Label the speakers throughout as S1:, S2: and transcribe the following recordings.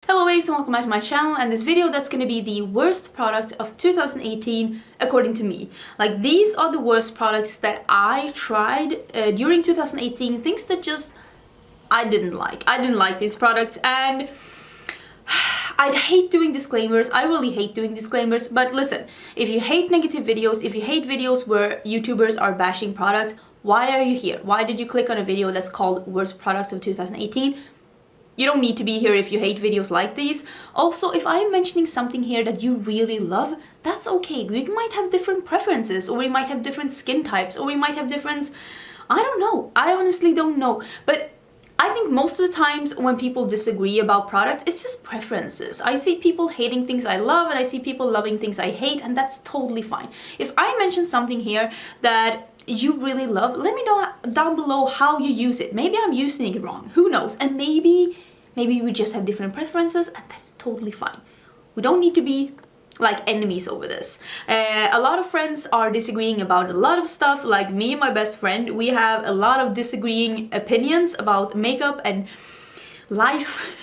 S1: Hello babes and welcome back to my channel, and this video that's gonna be the worst product of 2018 according to me. Like, these are the worst products that I tried during 2018, things that just I didn't like. I didn't like these products, and I hate doing disclaimers. I really hate doing disclaimers, but listen, if you hate negative videos, if you hate videos where YouTubers are bashing products, why are you here? Why did you click on a video that's called Worst Products of 2018? You don't need to be here if you hate videos like these. Also, if I'm mentioning something here that you really love, that's okay. We might have different preferences, or we might have different skin types, or we might have different... I don't know. I honestly don't know. But I think most of the times when people disagree about products, it's just preferences. I see people hating things I love, and I see people loving things I hate, and that's totally fine. If I mention something here that you really love, let me know down below how you use it. Maybe I'm using it wrong. Who knows? And maybe we just have different preferences, and that's totally fine. We don't need to be like enemies over this. A lot of friends are disagreeing about a lot of stuff. Like me and my best friend, we have a lot of disagreeing opinions about makeup and life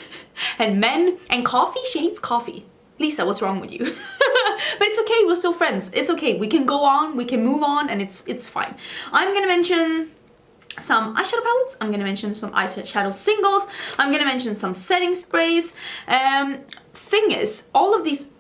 S1: and men and coffee. She hates coffee. Lisa, what's wrong with you? But it's okay, we're still friends. It's okay, we can go on, we can move on, and it's fine. I'm gonna mention some eyeshadow palettes, I'm gonna mention some eyeshadow singles, I'm gonna mention some setting sprays. Thing is, all of these...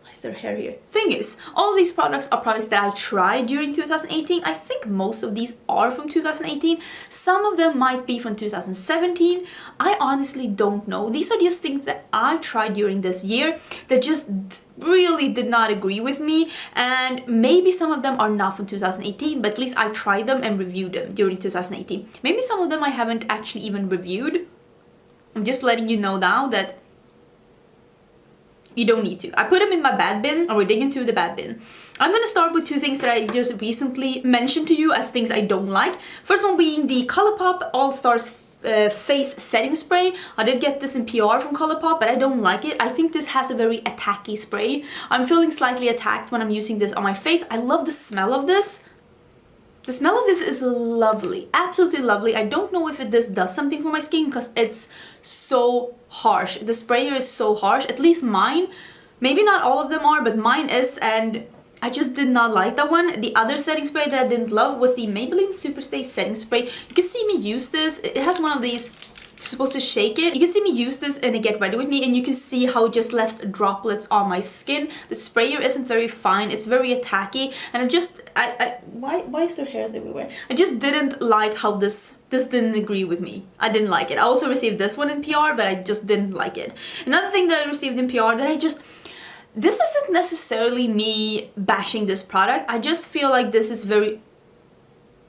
S1: Why is there hair here? Thing is, all of these products are products that I tried during 2018. I think most of these are from 2018. Some of them might be from 2017. I honestly don't know. These are just things that I tried during this year that just really did not agree with me, and maybe some of them are not from 2018, but at least I tried them and reviewed them during 2018. Maybe some of them I haven't actually even reviewed. I'm just letting you know now that you don't need to. I put them in my bad bin, or we're digging into the bad bin. I'm gonna start with two things that I just recently mentioned to you as things I don't like. First one being the ColourPop All Stars face setting spray. I did get this in PR from ColourPop, but I don't like it. I think this has a very attacky spray. I'm feeling slightly attacked when I'm using this on my face. I love the smell of this. The smell of this is lovely, absolutely lovely. I don't know if this does something for my skin because it's so harsh. The sprayer is so harsh, at least mine. Maybe not all of them are, but mine is, and I just did not like that one. The other setting spray that I didn't love was the Maybelline Superstay setting spray. You can see me use this. It has one of these... You're supposed to shake it. You can see me use this and Get Ready With Me, and you can see how it just left droplets on my skin. The sprayer isn't very fine. It's very attacky, and why is there hairs everywhere? I just didn't like how this didn't agree with me. I didn't like it. I also received this one in PR, but I just didn't like it. Another thing that I received in PR that this isn't necessarily me bashing this product. I just feel like this is very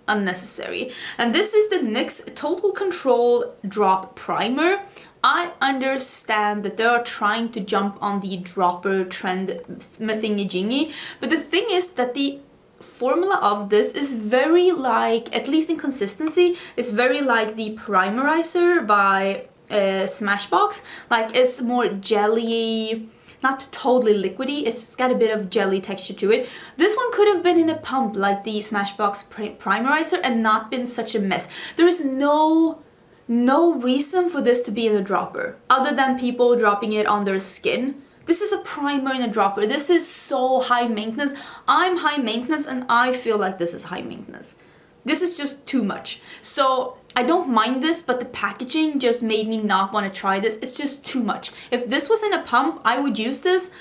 S1: unnecessary, and this is the NYX Total Control Drop Primer. I understand that they are trying to jump on the dropper trend thingy-jingy, but the thing is that the formula of this is very like, at least in consistency, is very like the Primerizer by Smashbox. Like, it's more jelly, not totally liquidy, it's got a bit of jelly texture to it. This one could have been in a pump like the Smashbox Primerizer and not been such a mess. There is no reason for this to be in a dropper other than people dropping it on their skin. This is a primer in a dropper. This is so high maintenance. I'm high maintenance, and I feel like this is high maintenance. This is just too much. So I don't mind this, but the packaging just made me not want to try this. It's just too much. If this was in a pump, I would use this,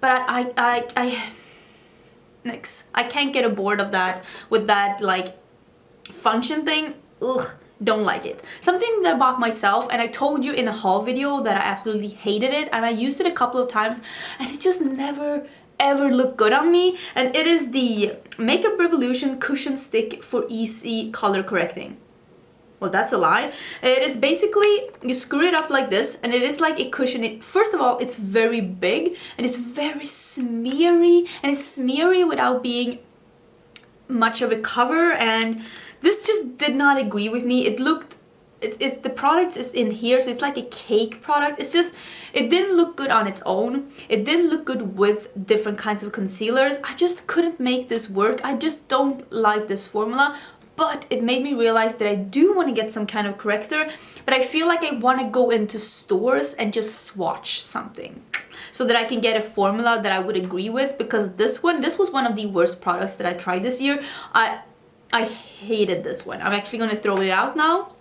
S1: but NYX. I can't get aboard of that with that like function thing. Ugh, don't like it. Something that I bought myself, and I told you in a haul video that I absolutely hated it, and I used it a couple of times, and it just never ever look good on me, and it is the Makeup Revolution Cushion Stick for Easy Color Correcting. Well, that's a lie. It is basically, you screw it up like this, and it is like a cushion. First of all, it's very big, and it's very smeary, and it's smeary without being much of a cover, and this just did not agree with me. It looked... the product is in here, so it's like a cake product. It's just, it didn't look good on its own. It didn't look good with different kinds of concealers. I just couldn't make this work. I just don't like this formula. but it made me realize that I do want to get some kind of corrector, but I feel like I want to go into stores and just swatch something so that I can get a formula that I would agree with, because this was one of the worst products that I tried this year. I hated this one. I'm actually going to throw it out now.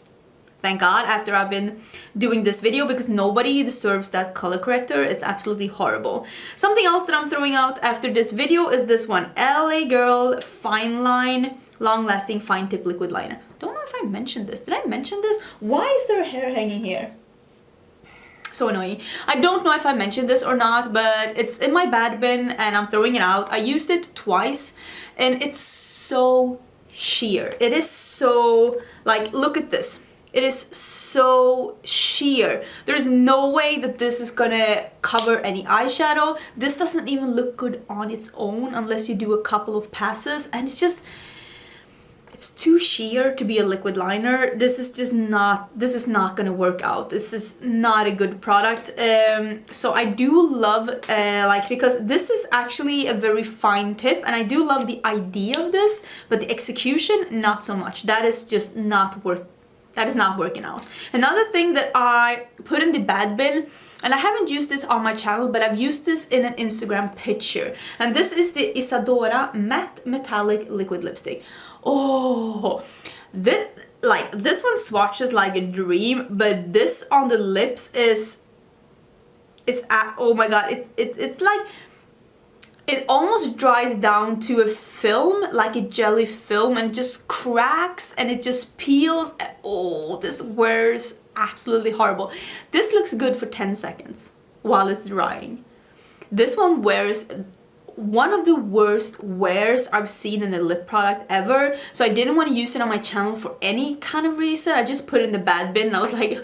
S1: Thank God, after I've been doing this video, because nobody deserves that color corrector. It's absolutely horrible. Something else that I'm throwing out after this video is this one. LA Girl Fine Line Long Lasting Fine Tip Liquid Liner. Don't know if I mentioned this. Did I mention this? Why is there a hair hanging here? So annoying. I don't know if I mentioned this or not, but it's in my bad bin and I'm throwing it out. I used it twice and it's so sheer. It is so, like, look at this. It is so sheer. There's no way that this is gonna cover any eyeshadow. This doesn't even look good on its own unless you do a couple of passes, and it's just, it's too sheer to be a liquid liner. This is not gonna work out. This is not a good product. So I do love, like, because this is actually a very fine tip and I do love the idea of this, but the execution, not so much. That is just not working out. Another thing that I put in the bad bin, and I haven't used this on my channel, but I've used this in an Instagram picture, and this is the Isadora Matte Metallic Liquid Lipstick. Oh, this one swatches like a dream, but this on the lips is, oh my god, it's like, it almost dries down to a film, like a jelly film, and just cracks and it just peels. Oh, this wears absolutely horrible. This looks good for 10 seconds while it's drying. This one wears one of the worst wears I've seen in a lip product ever. So I didn't want to use it on my channel for any kind of reason. I just put it in the bad bin and I was like,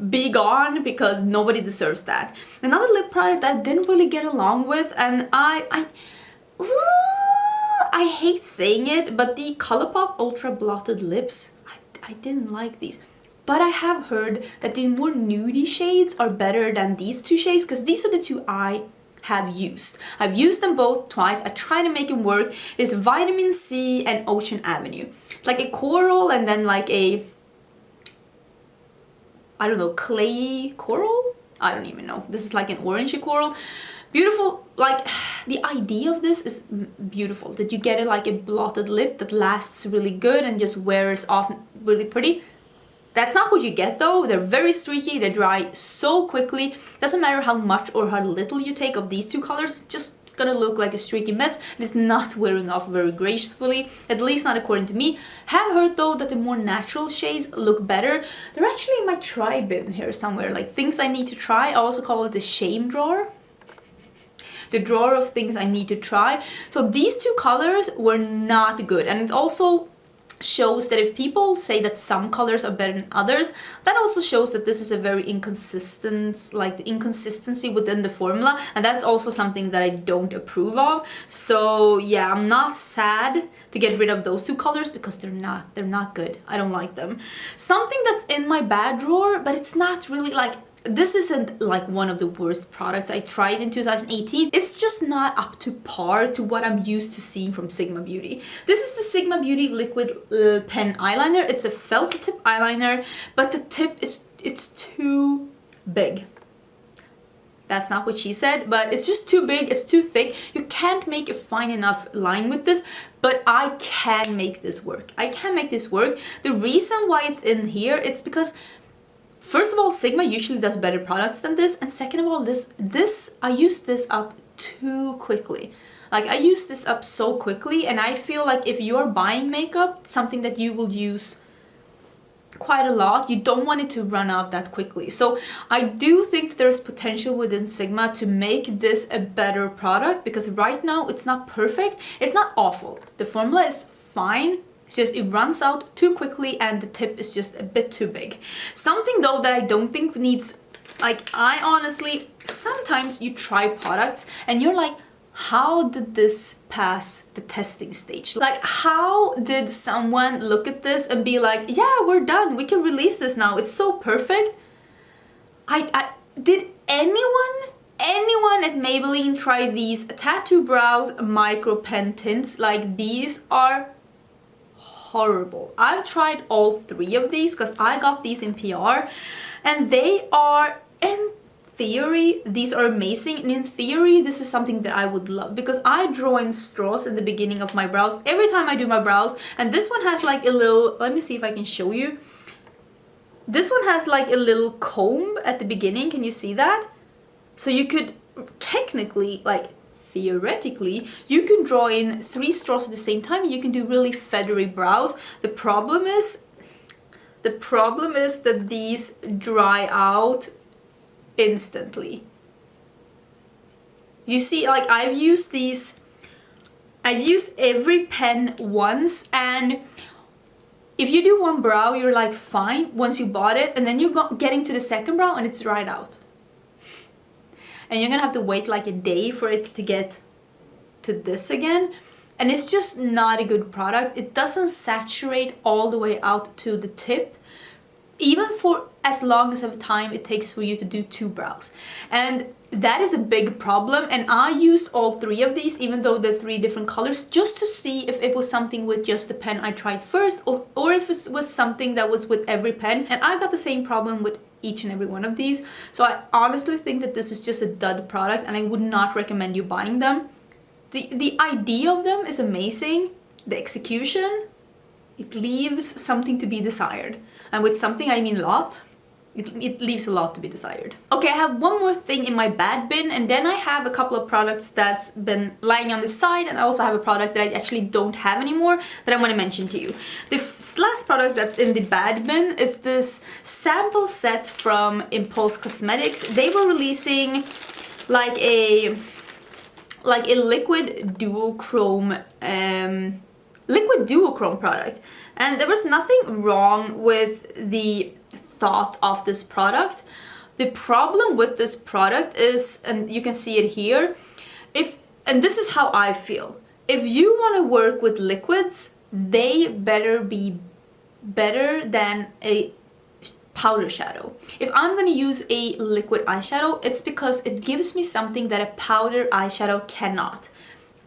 S1: be gone, because nobody deserves that. Another lip product that I didn't really get along with, and I hate saying it, but the ColourPop Ultra Blotted Lips, I didn't like these. But I have heard that the more nudie shades are better than these two shades, because these are the two I have used. I've used them both twice. I try to make them work. It's Vitamin C and Ocean Avenue. Like a coral and then like a, I don't know, clay coral? I don't even know. This is like an orangey coral. Beautiful. Like, the idea of this is beautiful. That you get it like a blotted lip that lasts really good and just wears off really pretty. That's not what you get though. They're very streaky, they dry so quickly. Doesn't matter how much or how little you take of these two colors, it's just gonna look like a streaky mess. It's not wearing off very gracefully, at least not according to me. Have heard though that the more natural shades look better. They're actually in my try bin here somewhere, like things I need to try. I also call it the shame drawer. The drawer of things I need to try. So these two colors were not good, and it also shows that if people say that some colors are better than others, that also shows that this is a very inconsistent, like the inconsistency within the formula, and that's also something that I don't approve of. So yeah, I'm not sad to get rid of those two colors because they're not good. I don't like them. Something that's in my bad drawer, but it's not really like, this isn't like one of the worst products I tried in 2018. It's just not up to par to what I'm used to seeing from Sigma Beauty. This is the Sigma Beauty Liquid Pen Eyeliner. It's a felt tip eyeliner, but the tip it's too big. That's not what she said, but it's just too big, it's too thick. You can't make a fine enough line with this, but I can make this work. I can make this work. The reason why it's in here, it's because first of all, Sigma usually does better products than this, and second of all, I used this up too quickly. Like, I used this up so quickly, and I feel like if you're buying makeup, something that you will use quite a lot, you don't want it to run out that quickly. So I do think that there's potential within Sigma to make this a better product, because right now it's not perfect, it's not awful. The formula is fine. It's just it runs out too quickly and the tip is just a bit too big. Something though that I don't think needs, like, I honestly, sometimes you try products and you're like, how did this pass the testing stage? Like, how did someone look at this and be like, yeah, we're done, we can release this now, it's so perfect? Did anyone at Maybelline try these Tattoo Brows Micro Pen Tints? Like, these are horrible. I've tried all 3 of these because I got these in PR, and they are, in theory, these are amazing, and in theory this is something that I would love because I draw in straws in the beginning of my brows every time I do my brows, and this one has like a little, let me see if I can show you. This one has like a little comb at the beginning, can you see that? So you could technically, like theoretically, you can draw in 3 straws at the same time and you can do really feathery brows. The problem is that these dry out instantly. You see, like I've used every pen once, and if you do one brow, you're like fine once you bought it, and then you're getting to the second brow and it's dried out. And you're gonna have to wait like a day for it to get to this again. And it's just not a good product. It doesn't saturate all the way out to the tip, even for as long as of time it takes for you to do 2 brows. And that is a big problem, and I used all 3 of these, even though they're 3 different colors, just to see if it was something with just the pen I tried first, or if it was something that was with every pen. And I got the same problem with each and every one of these. So I honestly think that this is just a dud product, and I would not recommend you buying them. The idea of them is amazing. The execution, it leaves something to be desired. And with something I mean a lot. It leaves a lot to be desired. Okay, I have one more thing in my bad bin, and then I have a couple of products that's been lying on the side, and I also have a product that I actually don't have anymore that I want to mention to you. The last product that's in the bad bin, it's this sample set from Impulse Cosmetics. They were releasing like a liquid duochrome product, and there was nothing wrong with the thought of this product. The problem with this product is, and you can see it here, and this is how I feel, if you want to work with liquids, they better be better than a powder shadow. If I'm going to use a liquid eyeshadow, it's because it gives me something that a powder eyeshadow cannot.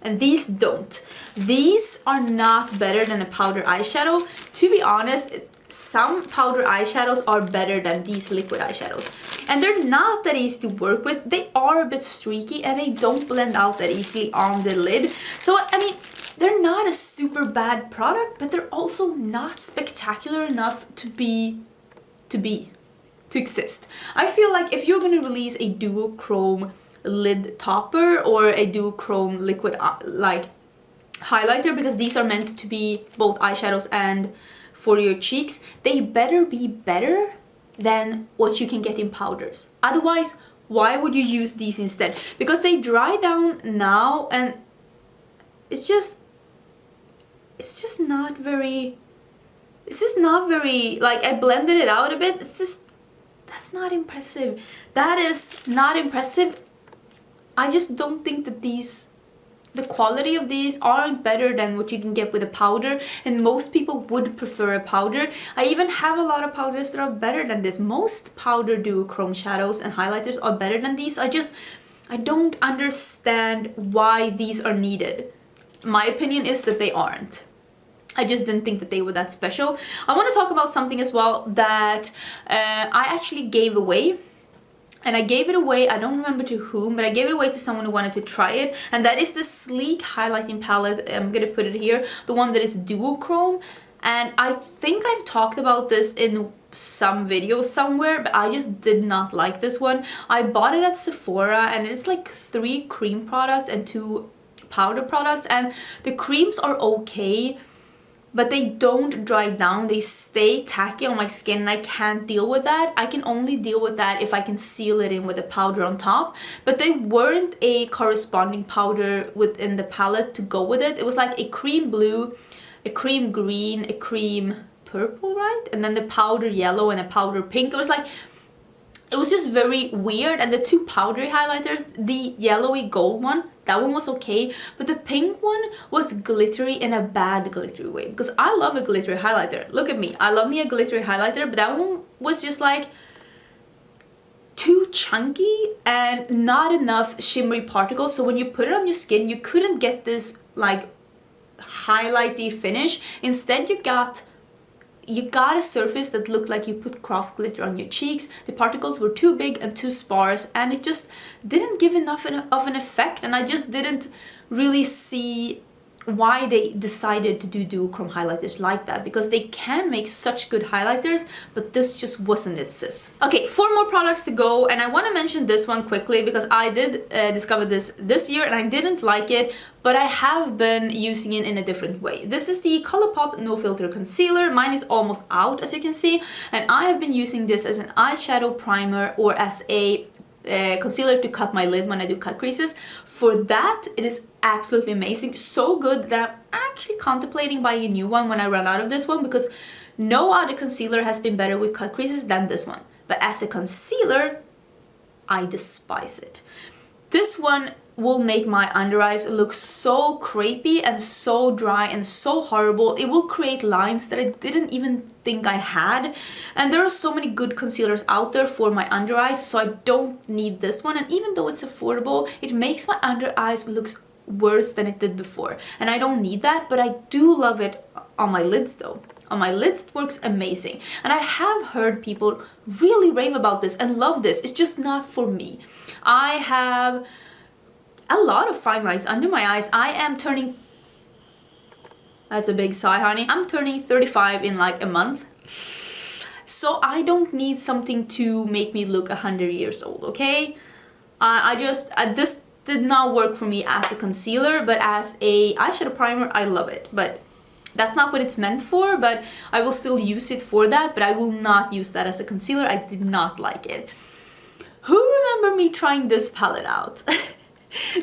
S1: And these don't. These are not better than a powder eyeshadow. To be honest, some powder eyeshadows are better than these liquid eyeshadows. And they're not that easy to work with. They are a bit streaky and they don't blend out that easily on the lid. So, I mean, they're not a super bad product, but they're also not spectacular enough to exist. I feel like if you're gonna release a duochrome lid topper or a duochrome liquid like highlighter, because these are meant to be both eyeshadows and for your cheeks, they better be better than what you can get in powders. Otherwise, why would you use these instead? Because they dry down now, and it's just not very, like, I blended it out a bit. That's not impressive. That is not impressive. I just don't think that the quality of these aren't better than what you can get with a powder, and most people would prefer a powder. I even have a lot of powders that are better than this. Most powder duochrome shadows and highlighters are better than these. I don't understand why these are needed. My opinion is that they aren't. I just didn't think that they were that special. I want to talk about something as well that I actually gave away. And I gave it away, I don't remember to whom, but I gave it away to someone who wanted to try it. And that is the Sleek highlighting palette. I'm gonna put it here. The one that is duochrome. And I think I've talked about this in some video somewhere, but I just did not like this one. I bought it at Sephora, and it's like 3 cream products and 2 powder products. And the creams are okay, but they don't dry down. They stay tacky on my skin, and I can't deal with that. I can only deal with that if I can seal it in with a powder on top. But they weren't a corresponding powder within the palette to go with it. It was like a cream blue, a cream green, a cream purple, right? And then the powder yellow and a powder pink. It was just very weird. And the 2 powdery highlighters, the yellowy gold one, that one was okay, but the pink one was glittery in a bad glittery way, because I love a glittery highlighter. Look at me, I love me a glittery highlighter, but that one was just like too chunky and not enough shimmery particles, so when you put it on your skin, you couldn't get this like highlighty finish. Instead you got a surface that looked like you put craft glitter on your cheeks. The particles were too big and too sparse, and it just didn't give enough of an effect, and I just didn't really see why they decided to do duochrome highlighters like that, because they can make such good highlighters, but this just wasn't it, sis. Okay, 4 more products to go, and I want to mention this one quickly because I did discover this year and I didn't like it, but I have been using it in a different way. This is the ColourPop No Filter Concealer. Mine is almost out, as you can see, and I have been using this as an eyeshadow primer or as a concealer to cut my lid when I do cut creases. For that, it is absolutely amazing. So good that I'm actually contemplating buying a new one when I run out of this one, because no other concealer has been better with cut creases than this one. But as a concealer, I despise it. This one will make my under eyes look so crepey and so dry and so horrible. It will create lines that I didn't even think I had. And there are so many good concealers out there for my under eyes, so I don't need this one. And even though it's affordable, it makes my under eyes look worse than it did before. And I don't need that, but I do love it on my lids though. On my lids, it works amazing. And I have heard people really rave about this and love this. It's just not for me. I have a lot of fine lines under my eyes. I am turning, that's a big sigh, honey. I'm turning 35 in like a month. So I don't need something to make me look 100 years old, okay? This did not work for me as a concealer, but as a eyeshadow primer, I love it. But that's not what it's meant for, but I will still use it for that, but I will not use that as a concealer. I did not like it. Who remember me trying this palette out?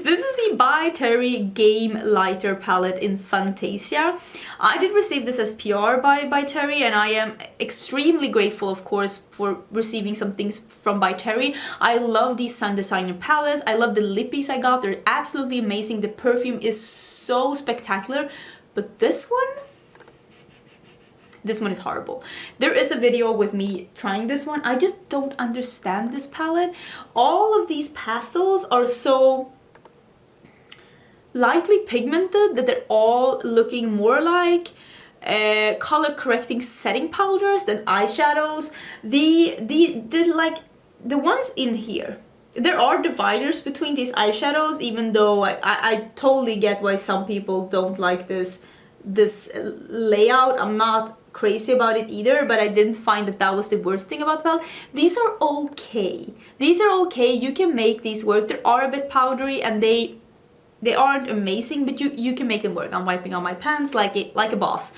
S1: This is the By Terry Game Lighter palette in Fantasia. I did receive this as PR by Terry, and I am extremely grateful, of course, for receiving some things from By Terry. I love these Sun Designer palettes. I love the lippies I got. They're absolutely amazing. The perfume is so spectacular. But this one is horrible. There is a video with me trying this one. I just don't understand this palette. All of these pastels are so lightly pigmented that they're all looking more like color correcting setting powders than eyeshadows. The ones in here, there are dividers between these eyeshadows, even though I totally get why some people don't like this layout. I'm not crazy about it either, but I didn't find that was the worst thing about the palette. These are okay. These are okay. You can make these work. They are a bit powdery and they aren't amazing, but you can make them work. I'm wiping on my pants like a boss.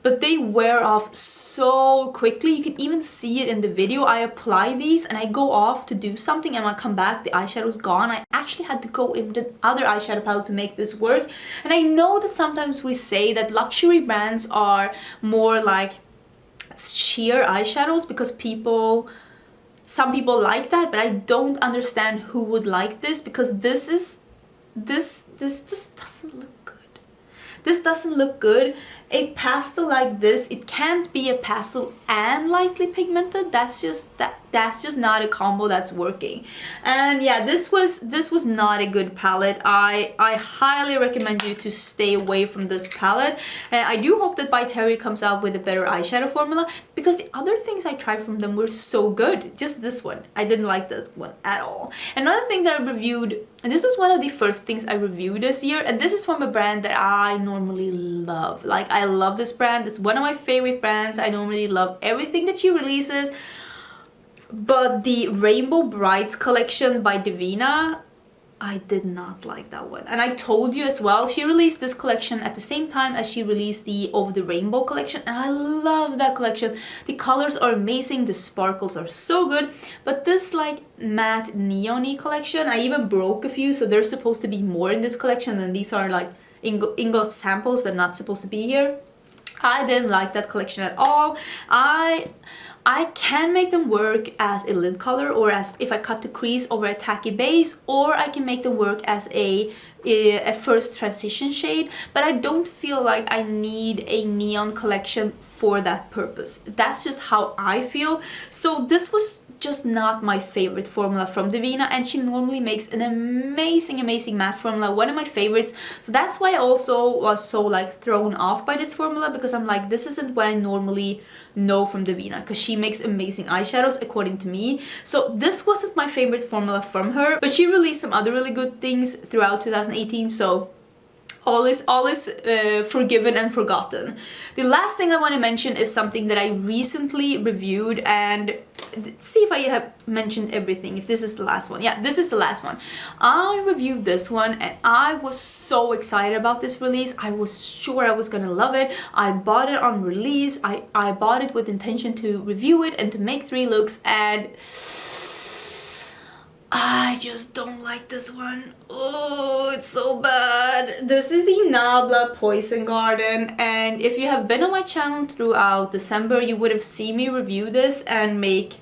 S1: But they wear off so quickly. You can even see it in the video. I apply these and I go off to do something, and when I come back, the eyeshadow's gone. I actually had to go in with another eyeshadow palette to make this work. And I know that sometimes we say that luxury brands are more like sheer eyeshadows because some people like that, but I don't understand who would like this, because this doesn't look good. This doesn't look good. A pastel like this, it can't be a pastel and lightly pigmented. That's just not a combo that's working. And yeah, this was not a good palette. I highly recommend you to stay away from this palette. I do hope that By Terry comes out with a better eyeshadow formula, because the other things I tried from them were so good. Just this one, I didn't like this one at all. Another thing that I reviewed, and this was one of the first things I reviewed this year, and this is from a brand that I normally love. Like, I love this brand. It's one of my favorite brands. I normally love everything that she releases. But the Rainbow Brides collection by Divina, I did not like that one. And I told you as well, she released this collection at the same time as she released the Over the Rainbow collection, and I love that collection. The colors are amazing, the sparkles are so good, but this like matte neon-y collection, I even broke a few, so there's supposed to be more in this collection, and these are like ingot samples that are not supposed to be here. I didn't like that collection at all. I can make them work as a lid color, or as if I cut the crease over a tacky base, or I can make them work as a a first transition shade, but I don't feel like I need a neon collection for that purpose. That's just how I feel. So this was just not my favorite formula from Divina, and she normally makes an amazing matte formula, one of my favorites. So that's why I also was so like thrown off by this formula, because I'm like, this isn't what I normally know from Divina, because she makes amazing eyeshadows according to me. So this wasn't my favorite formula from her, but she released some other really good things throughout 2018, so all is forgiven and forgotten. The last thing I want to mention is something that I recently reviewed, and let's see if I have mentioned everything, if this is the last one. Yeah, this is the last one. I reviewed this one and I was so excited about this release. I was sure I was gonna love it. I bought it on release. I bought it with intention to review it and to make 3 looks, and I just don't like this one. Oh, it's so bad. This is the Nabla Poison Garden, and if you have been on my channel throughout December, you would have seen me review this and make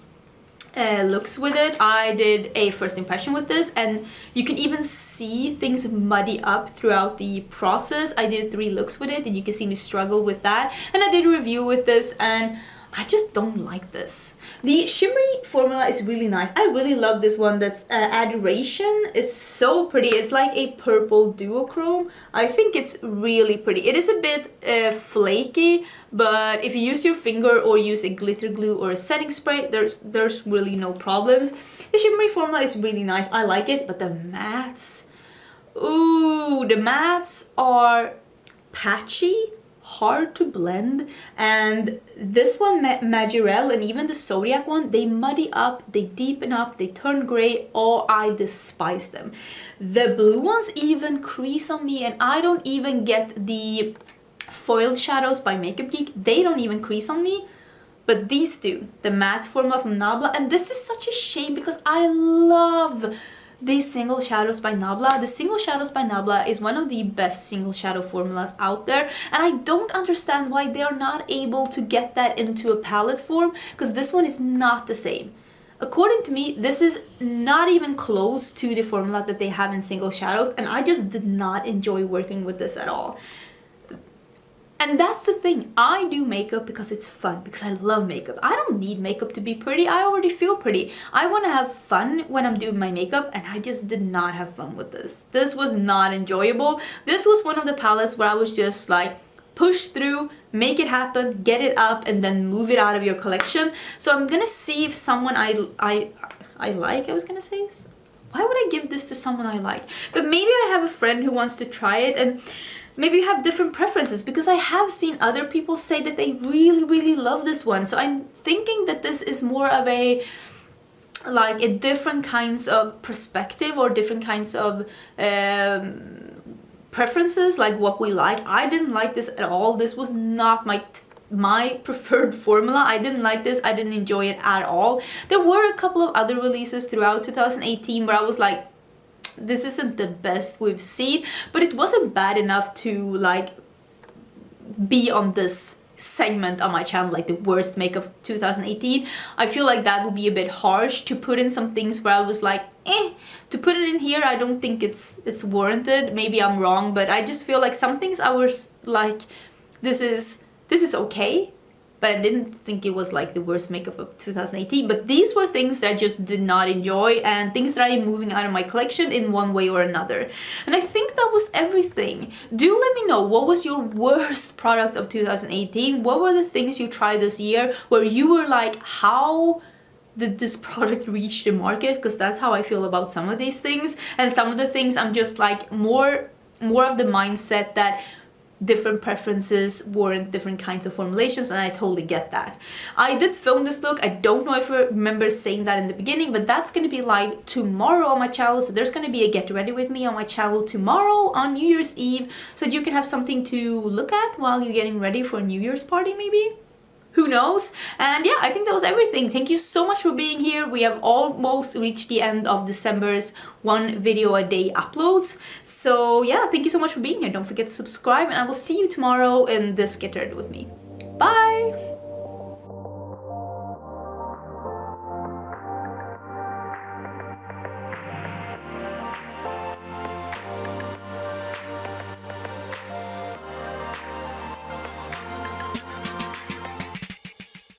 S1: looks with it. I did a first impression with this, and you can even see things muddy up throughout the process. I did 3 looks with it, and you can see me struggle with that. And I did a review with this, and I just don't like this. The shimmery formula is really nice. I really love this one. That's Adoration. It's so pretty. It's like a purple duochrome. I think it's really pretty. It is a bit flaky, but if you use your finger or use a glitter glue or a setting spray, there's really no problems. The shimmery formula is really nice. I like it, but the mattes, ooh, the mattes are patchy, hard to blend, and this one, Majorelle, and even the Zodiac one, they muddy up, they deepen up, they turn gray. Oh, I despise them. The blue ones even crease on me, and I don't even get the foiled shadows by Makeup Geek. They don't even crease on me, but these do. The matte formula from Nabla, and this is such a shame because I love these single shadows by Nabla. The single shadows by Nabla is one of the best single shadow formulas out there, and I don't understand why they are not able to get that into a palette form, because this one is not the same. According to me, this is not even close to the formula that they have in single shadows, and I just did not enjoy working with this at all. And that's the thing, I do makeup because it's fun, because I love makeup. I don't need makeup to be pretty, I already feel pretty. I want to have fun when I'm doing my makeup, and I just did not have fun with this. This was not enjoyable. This was one of the palettes where I was just like, push through, make it happen, get it up, and then move it out of your collection. So I'm gonna see if someone I like, I was gonna say, why would I give this to someone I like? But maybe I have a friend who wants to try it, and maybe you have different preferences, because I have seen other people say that they really love this one. So I'm thinking that this is more of a like a different kinds of perspective or different kinds of preferences, like what we like. I didn't like this at all. This was not my preferred formula. I didn't like this. I didn't enjoy it at all. There were a couple of other releases throughout 2018 where I was like, this isn't the best we've seen, but it wasn't bad enough to like be on this segment on my channel, like the worst makeup of 2018. I feel like that would be a bit harsh to put in some things where I was like, to put it in here, I don't think it's warranted. Maybe I'm wrong, but I just feel like some things I was like, this is okay, but I didn't think it was like the worst makeup of 2018. But these were things that I just did not enjoy, and things that I am moving out of my collection in one way or another. And I think that was everything. Do let me know, what was your worst products of 2018? What were the things you tried this year where you were like, how did this product reach the market? Because that's how I feel about some of these things. And some of the things I'm just like more of the mindset that different preferences warrant different kinds of formulations, and I totally get that. I did film this look. I don't know if I remember saying that in the beginning, but that's going to be live tomorrow on my channel. So there's going to be a get ready with me on my channel tomorrow on New Year's Eve, so you can have something to look at while you're getting ready for a New Year's party maybe. Who knows? And yeah, I think that was everything. Thank you so much for being here. We have almost reached the end of December's 1 video a day uploads. So yeah, thank you so much for being here. Don't forget to subscribe, and I will see you tomorrow in this Get Ready With Me. Bye!